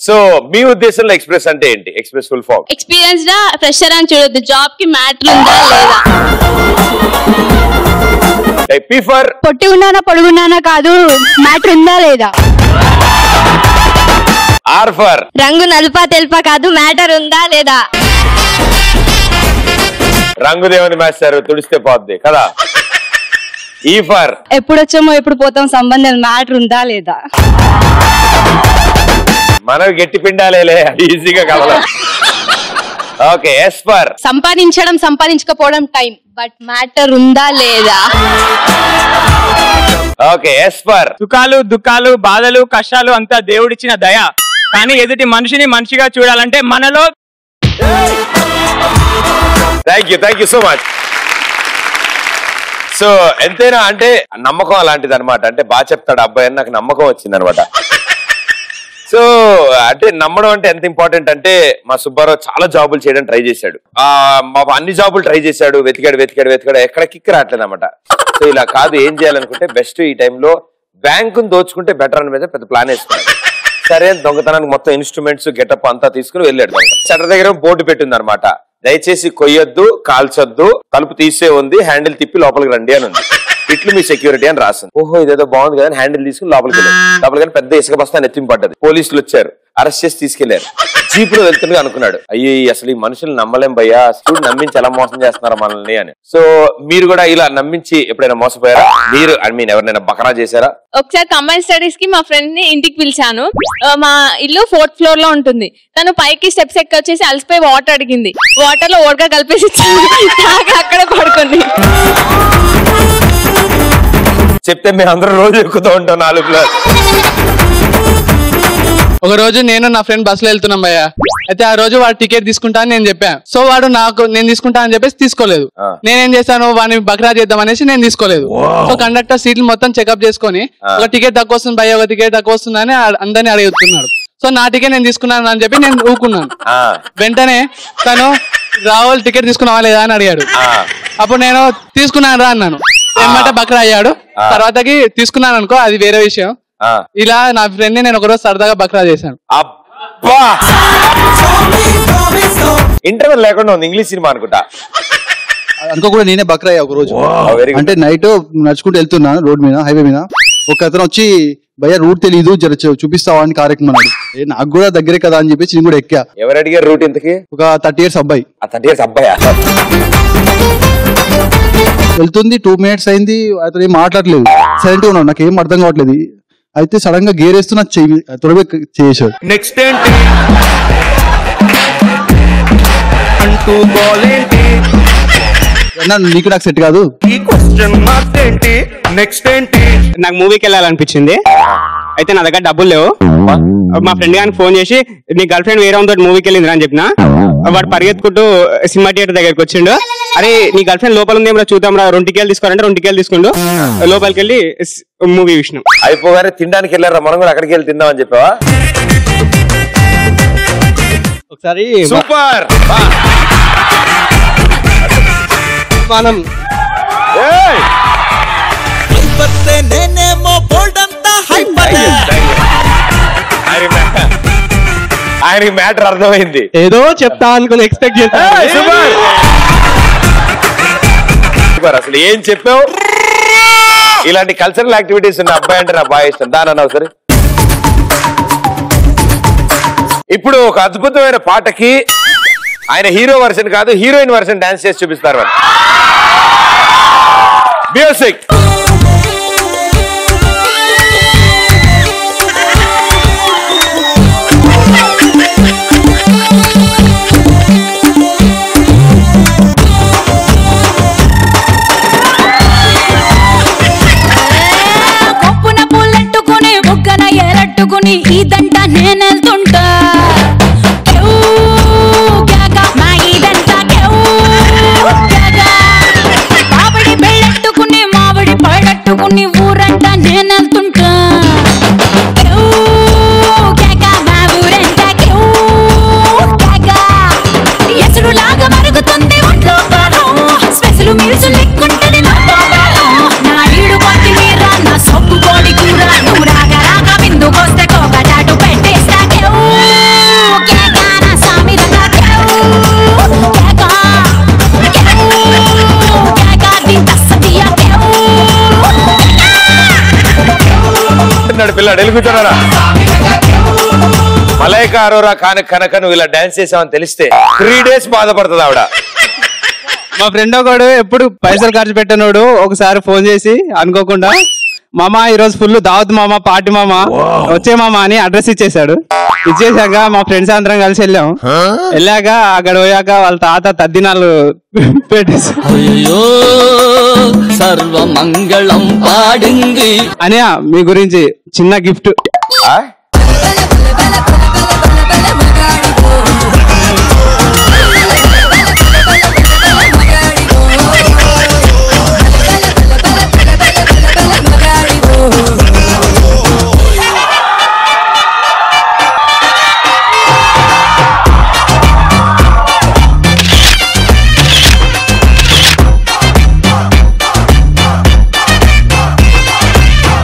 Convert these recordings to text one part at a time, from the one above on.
So మీ ఉద్దేశంలో express అంటే ఏంటి? ఎక్స్ప్రెస్ ఫుల్ ఫామ్ ఎక్స్పీరియన్స్ గా ఫ్రెషర్ అని చూడొద్దు, జాబ్ కి మ్యాటర్ ఉందా లేదా. పి ఫర్ పొట్టి ఉన్నానా పొడుగున్నానా కాదు, మ్యాటర్ ఉందా లేదా. ఆర్ ఫర్ రంగు నలుపా తెలుపా కాదు, మ్యాటర్ ఉందా లేదా. రంగుదేమని మాస్టారు, తుడిస్తే పోద్ది కదా. ఈ ఫర్ ఎప్పుడు వచ్చామో ఎప్పుడు పోతాం, సంబంధం మ్యాటర్ ఉందా లేదా. మనవి గట్టి పిండాలేలే, ఈజీగా కదలం. ఓకే. ఎస్ ఫర్ సంపాదించడం సంపాదించకపోవడం టైం, బట్ మ్యాటర్ ఉందా లేదా. ఓకే. ఎస్ ఫర్ సుఖాలు దుఃఖాలు బాధలు కష్టాలు అంతా దేవుడిచ్చిన దయ, కానీ ఎదుటి మనిషిని మనిషిగా చూడాలంటే మనలో. Thank you so much. So ఎంతైనా అంటే నమ్మకం అలాంటిది అనమాట. అంటే బాగా చెప్తాడు అబ్బాయి అని నాకు నమ్మకం వచ్చింది అనమాట. సో అంటే నమ్మడం అంటే ఎంత ఇంపార్టెంట్ అంటే, మా సుబ్బారావు చాలా జాబులు చేయడం ట్రై చేశాడు. మా అన్ని జాబులు ట్రై చేశాడు, వెతికాడు ఎక్కడ కిక్ రావట్లేదు అనమాట. సో ఇలా కాదు, ఏం చేయాలనుకుంటే బెస్ట్ ఈ టైంలో బ్యాంకును దోచుకుంటే బెటర్ అని మీద పెద్ద ప్లాన్ వేసుకున్నాడు. సరే దొంగతనానికి మొత్తం ఇన్స్ట్రుమెంట్స్ గెటప్ అంతా తీసుకుని వెళ్ళాడు. షట్టర్ దగ్గర బోర్డు పెట్టింది అనమాట, దయచేసి కొయ్యొద్దు, కాల్చొద్దు, తలుపు తీసే ఉంది, హ్యాండిల్ తిప్పి లోపలికి రండి అని ఉంది. ఇట్లు మీ సెక్యూరిటీ అని రాసింది. ఓహో ఇదేదో బాగుంది కదా, హ్యాండిల్ తీసుకుని లోపలికి వెళ్ళారు. లోపలికి పెద్ద ఇసుక బస్తా నెత్తిమి పడ్డది. పోలీసులు వచ్చారు, అరెస్ట్ చేసి తీసుకెళ్లారు. జీప్ లో వెళ్తుండగా అనుకున్నాడు, అయ్యి అసలు ఈ మనుషులు నమ్మలేం భయ్యా, స్టూడెంట్ నమ్మించి ఎలా మోసం చేస్తున్నారు మనల్ని అని. సో మీరు కూడా ఇలా నమ్మించి ఎప్పుడైనా మోసపోయారా? మీరు ఐ మీన్ ఎవరైనా బకరా చేశారా? ఒకసారి కంబైన్ స్టడీస్ కి మా ఫ్రెండ్ ని ఇంటికి పిలిచాను. మా ఇల్లు 4th ఫ్లోర్ లో ఉంటుంది. తను పైకి స్టెప్స్ ఎక్కి వచ్చేసి అలసిపోయి వాటర్ అడిగింది. వాటర్ లో ఓడగా కలిపేసి అక్కడ పడుకుంది. చెప్తే మేము అందరం రోజు ఎక్కుతూ ఉంటాం 4 ఫ్లోర్. ఒక రోజు నేను నా ఫ్రెండ్ బస్ లో వెళ్తున్నాం భయ్య. అయితే ఆ రోజు వాడు టికెట్ తీసుకుంటా అని నేను చెప్పాను. సో వాడు నేను తీసుకుంటా అని చెప్పేసి తీసుకోలేదు. నేనేం చేశాను, వాడిని బక్రా చేద్దాం అనేసి నేను తీసుకోలేదు. సో కండక్టర్ సీట్లు మొత్తం చెకప్ చేసుకుని ఒక టికెట్ తక్కువ వస్తుంది భయ్య, ఒక టికెట్ తక్కువ వస్తుంది అని అందరినీ అడుగుతున్నాడు. సో నా టికెట్ నేను తీసుకున్నాను అని చెప్పి నేను ఊకున్నాను. వెంటనే తను రాహుల్ టికెట్ తీసుకున్నావా లేదా అని అడిగాడు. అప్పుడు నేను తీసుకున్నాను రా అన్నాను. ఏమంటే బక్రా అయ్యాడు. తర్వాతకి తీసుకున్నాను అనుకో, అది వేరే విషయం. ఇలా నా ఫ్రెండ్ ని నేను ఒకరోజు సరదాగా బక్రా చేశాను. ఇంటర్వెల్ లేకుండా ఉంది, ఇంగ్లీష్ సినిమా అనుకుంటా. అనుకో కూడా నేనే బక్రా అయ్యా ఒక రోజు. అంటే నైట్ నడుచుకుంటూ వెళ్తున్నాను రోడ్ మీద, హైవే మీద. ఒక అతను వచ్చి భయ్య రూట్ తెలీదు, జర చూపిస్తావా అని కార్ ఎక్కమన్నాడు. నాకు కూడా దగ్గరే కదా అని చెప్పేసి నేను కూడా ఎక్కా. ఎవరు అడిగారు రూట్? ఇంతకి ఒక 30 years అబ్బాయి. 30 years అబ్బాయా? వెళ్తుంది 2 minutes అయింది, అతను ఏం మాట్లాడలేదు, సైలెంట్ గా ఉన్నాడు. నాకేం అర్థం కావట్లేదు. అయితే సడన్ గా గేర్ వేస్తూ నాకు త్వరగా చేసాడు. నెక్స్ట్ ఏంటి అంటూ నీకు నాకు సెట్ కాదు. నెక్స్ట్ ఏంటి? నాకు మూవీకి వెళ్ళాలనిపించింది. అయితే నా దగ్గర డబ్బులు లేవు. మా ఫ్రెండ్ గారికి ఫోన్ చేసి నీ గర్ల్ ఫ్రెండ్ వేరే తోటి మూవీకి వెళ్ళింది అని చెప్పిన. వాడు పరిగెత్తుకుంటూ సినిమా థియేటర్ దగ్గరికి వచ్చిండు. అరే నీ గర్ల్ ఫ్రెండ్ లోపల ఉంది, చూద్దాం రా, 2 tickets తీసుకోవాలంటే 2 tickets తీసుకుండు. లోపలికి వెళ్ళి మూవీ విషయం అయిపోగానే తినడానికి వెళ్ళారా? మనం కూడా అక్కడికి వెళ్ళి తిందామని చెప్పావా? ఒకసారి సూపర్. మనం ఆయనకి మ్యాటర్ అర్థమైంది. ఏదో చెప్తా అనుకుని ఎక్స్పెక్ట్ చేస్తాను. అసలు ఏం చెప్పావు? ఇలాంటి కల్చరల్ యాక్టివిటీస్ ఉన్న అబ్బాయి అంటే నాకు బాగా ఇష్టం. దానన్నా సరే. ఇప్పుడు ఒక అద్భుతమైన పాటకి ఆయన హీరో వర్షన్ కాదు, హీరోయిన్ వర్షన్ డాన్స్ చేసి చూపిస్తారు. మ్యూజిక్. ఇదంట నేనెళ్తుంటా, మావిడి పెళ్ళెట్టుకుని మావిడి పిల్లాడు వెళ్ళి కూర్చోరా. మలైకా అరోరా కనుక నువ్వు ఇలా డాన్స్ చేసావని తెలిస్తే 3 days బాధపడుతుంది ఆవిడ. మా ఫ్రెండ్ ఒకడు ఎప్పుడు పైసలు ఖర్చు పెట్టినోడు ఒకసారి ఫోన్ చేసి అనుకోకుండా మామ ఈరోజు ఫుల్ దావత్ మామ పార్టీ మామ వచ్చే మామ అని అడ్రస్ ఇచ్చేసాడు. ఇచ్చేసాక మా ఫ్రెండ్స్ అందరం కలిసి వెళ్ళాక అక్కడ పోయాక వాళ్ళ తాత తద్దినాలు పెట్టేసాడు. సర్వమంగళం పాడింది అని మీ గురించి చిన్న గిఫ్ట్.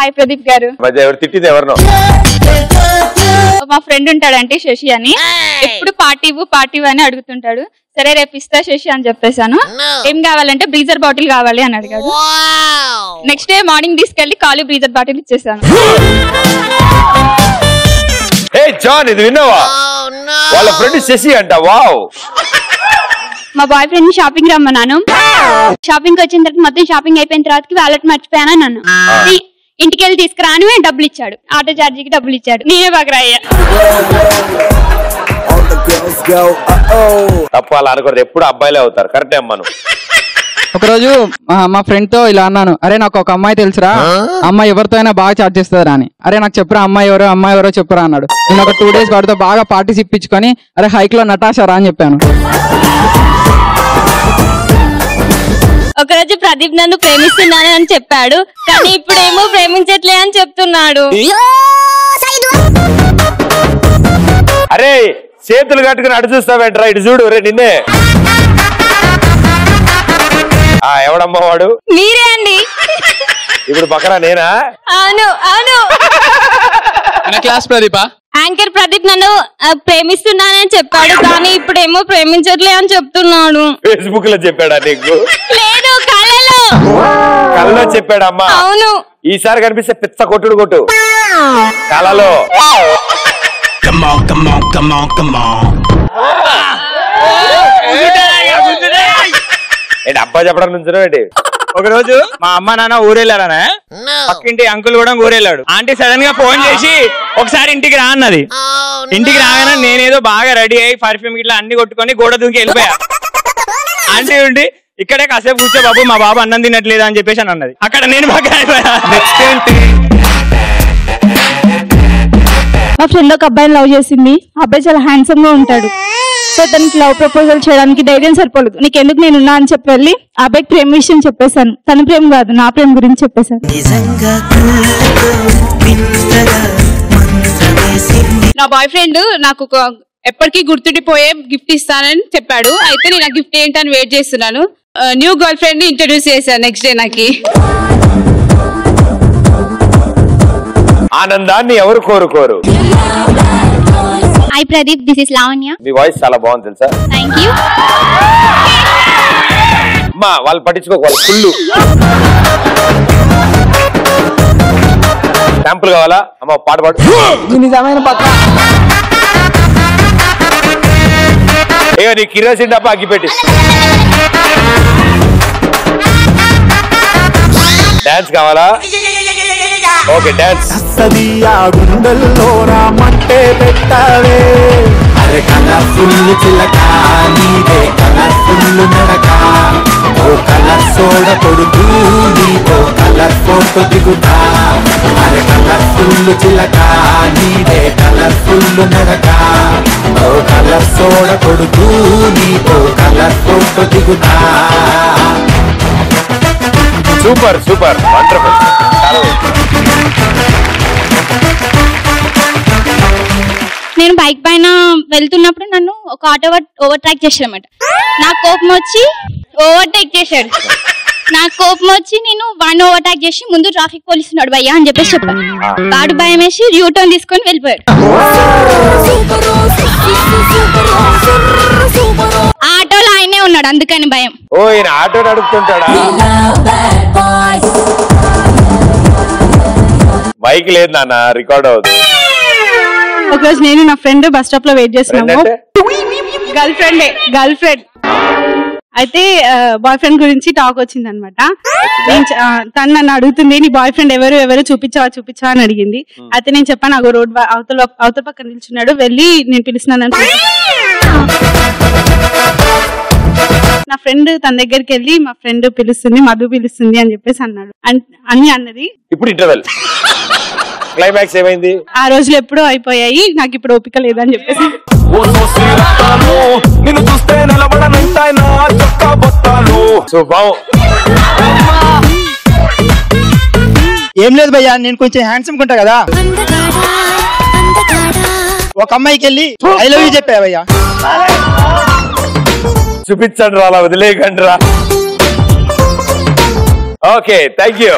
హాయ్ ప్రదీప్ గారు. తిట్టింది ఎవరినో? మా ఫ్రెండ్ ఉంటాడంటే శశి అని, ఎప్పుడు పార్టీ అని అడుగుతుంటాడు. సరే రేపు ఇస్తా శశి అని చెప్పేశాను. ఏం కావాలంటే బ్రీజర్ బాటిల్ కావాలి అని అడిగాడు. నెక్స్ట్ డే మార్నింగ్ తీసుకెళ్లి ఖాళీ బ్రీజర్ బాటిల్ ఇచ్చేసాను. జాన్ ఇది విన్నావా? వాళ్ళ ఫ్రెండ్ శశి అంట. వావ్. మా బాయ్ ఫ్రెండ్ షాపింగ్ రమ్మన్నాను. షాపింగ్ వచ్చిన తర్వాత మొత్తం షాపింగ్ అయిపోయిన తర్వాత వ్యాలెట్ మర్చిపోయాను నన్ను. ఇంటికి వెళ్ళి తీసుకురాను డబ్బులు ఇచ్చాడు. ఆటో ఛార్జీకి డబ్బులు ఇచ్చాడు. నేనే బకరా అయ్యా. తప్ప అలా అనుకోరు, ఎప్పుడు అబ్బాయిలే అవుతారు. కరెక్టే అమ్మాను. ఒకరోజు మా ఫ్రెండ్ తో ఇలా అన్నాను, అరే నాకు ఒక అమ్మాయి తెలుసురా, అమ్మాయి ఎవరితో అయినా బాగా చాట్ చేస్తారా అని. అరే నాకు చెప్పురా అమ్మాయి ఎవరో చెప్పురా అన్నాడు. నేను ఒక 2 days వాడితో బాగా పార్టీస్ ఇప్పించుకొని అరే హైక్ లో నటాషారా అని చెప్పాను. ఒకరోజు ప్రదీప్ నన్ను ప్రేమిస్తున్నాను అని చెప్పాడు, కానీ ఇప్పుడేమో ప్రేమించట్లే అని చెప్తున్నాడు. అరే చేతులు కట్టుకుని అటు చూస్తావేంట్రా, ఇటు చూడు రే నిన్నే. ఎవడమ్మా వాడు? మీరే అండి. ఇప్పుడు బకరా నేనా? అవును అవును. క్లాస్ ప్రదీపా? యాంకర్ ప్రదీప్ నన్ను ప్రేమిస్తున్నానని చెప్పాడు, కానీ ఇప్పుడేమో ప్రేమించట్లే అని చెప్తున్నాడు. ఫేస్బుక్ లో చెప్పాడా నీకు? లేదు, కళ్ళలో. కళ్ళలో చెప్పాడమ్మా? అవును. ఈసారి కనిపిస్తే పిచ్చ కొట్టు కళ్ళలో. ఏంటి అబ్బా చెప్పడం నుంచి ఏంటి? ఒక రోజు మా అమ్మ నాన్న ఊరెళ్ళారనే, పక్కింటి అంకుల్ కూడా ఊరెళ్ళాడు. ఆంటీ సడన్ గా ఫోన్ చేసి ఒకసారి ఇంటికి రా అన్నది. ఇంటికి రాగానే నేనేదో బాగా రెడీ అయ్యి పర్ఫ్యూమ్ ఇట్లా అన్ని కొట్టుకొని గోడ దూకి వెళ్ళిపోయా. ఆంటీ ఉండి ఇక్కడే కాసేపు కూర్చో బాబు, మా బాబు అన్నం తినట్లేదు అని చెప్పేసి అని అన్నది. అక్కడ నేను బాగా అయిపోయా. నెక్స్ట్ ఏంటి? మా ఫ్రెండ్ ఒక అబ్బాయిని లవ్ చేసింది. అబ్బాయి చాలా హ్యాండ్సమ్ గా ఉంటాడు. సో తనకి లవ్ ప్రపోజల్ చేయడానికి ధైర్యం సరిపోలేదు. నీకెందుకు నేను ఉన్నా అని చెప్పి వెళ్ళి ఆ అబ్బాయికి ప్రేమ విషయం చెప్పేశాను. తన ప్రేమ కాదు, నా ప్రేమ గురించి చెప్పేశాను. నా బాయ్ ఫ్రెండ్ నాకు ఎప్పటికీ గుర్తుండిపోయే గిఫ్ట్ ఇస్తానని చెప్పాడు. అయితే నేను ఆ గిఫ్ట్ ఏంటని వెయిట్ చేస్తున్నాను. న్యూ గర్ల్ ఫ్రెండ్ ని ఇంట్రడ్యూస్ చేశాను నెక్స్ట్ డే నాకు. ఆనందాన్ని ఎవరు కోరుకోరు? Hi Pradeep, this is Lavanya. Me voice చాలా బాగుంది తెలుసా? Thank you. అమ్మా వాళ్ళు పట్టించుకోక, వాళ్ళు ఫుల్ శాంపుల్ కావాలా? అమ్మ పాట పాడు. నిజమైన పక్క ఏయో నీ కిరోసిన్ డబ్బా అగ్గిపెట్టి. డాన్స్ కావాలా? Okay dance. గుండెల్లోనా మంటే పెట్టావే, అరే కలర్ఫుల్ చిలక నీదే కలర్ఫుల్ నడక, ఓ కలర్ సోడ కొడుకు నీతో కలర్ ఫోటో దిగుతా, అరే కలర్ఫుల్ చిలక నీదే కలర్ఫుల్ నడక, ఓ కలర్ సోడ కొడుకు నీతో కలర్ ఫోటో దిగుతా. Super super wonderful. నేను బైక్ పైన వెళ్తున్నప్పుడు నన్ను ఒక ఆటో ఓవర్ ట్రాక్ చేశాడన్నమాట. నాకు కోపం వచ్చి ఓవర్టేక్ చేశాడు. నాకు కోపం వచ్చి నేను వాడిని ఓవర్టేక్ చేసి ముందు ట్రాఫిక్ పోలీసు ఉన్నాడు భయ్యా అని చెప్పేసి చెప్పాను. వాడు భయం వేసి యూటర్న్ తీసుకొని వెళ్ళిపోయాడు. ఆటోలో ఆయనే ఉన్నాడు, అందుకని భయం. ఓ ఈయన ఆటో నడుపుతుంటాడా? బైక్ లేదు నాన్న, రికార్డ్ అవుతుంది. ఒకరోజు నేను నా ఫ్రెండ్ బస్ స్టాప్ లో వెయిట్ చేస్తున్నాము. గర్ల్ ఫ్రెండ్ అయితే బాయ్ ఫ్రెండ్ గురించి టాక్ వచ్చింది అనమాట. తను నన్ను అడుగుతుంది, నీ బాయ్ ఫ్రెండ్ ఎవరు చూపించావా అని అడిగింది. అయితే నేను చెప్పాను, నాకు రోడ్ అవతల పక్కన నిల్చున్నాడు, వెళ్ళి నేను పిలుస్తున్నాను. నా ఫ్రెండ్ తన దగ్గరికి వెళ్ళి మా ఫ్రెండ్ పిలుస్తుంది, మధు పిలుస్తుంది అని చెప్పేసి అన్నాడు. అన్నది. ఇప్పుడు ఇంటర్వెల్ క్లైమాక్స్ ఏమైంది? ఆ రోజులు ఎప్పుడో అయిపోయాయి, నాకు ఇప్పుడు ఓపిక లేదని చెప్పేసి. ఏం లేదు భయ్యా, నేను కొంచెం హ్యాండ్సమ్ ఉంటా కదా, ఒక అమ్మాయికి వెళ్ళి ఐ లవ్ యూ చెప్పా భయ్యా. చూపించండి రా, అలా వదిలేయకండి రా. Okay, thank you.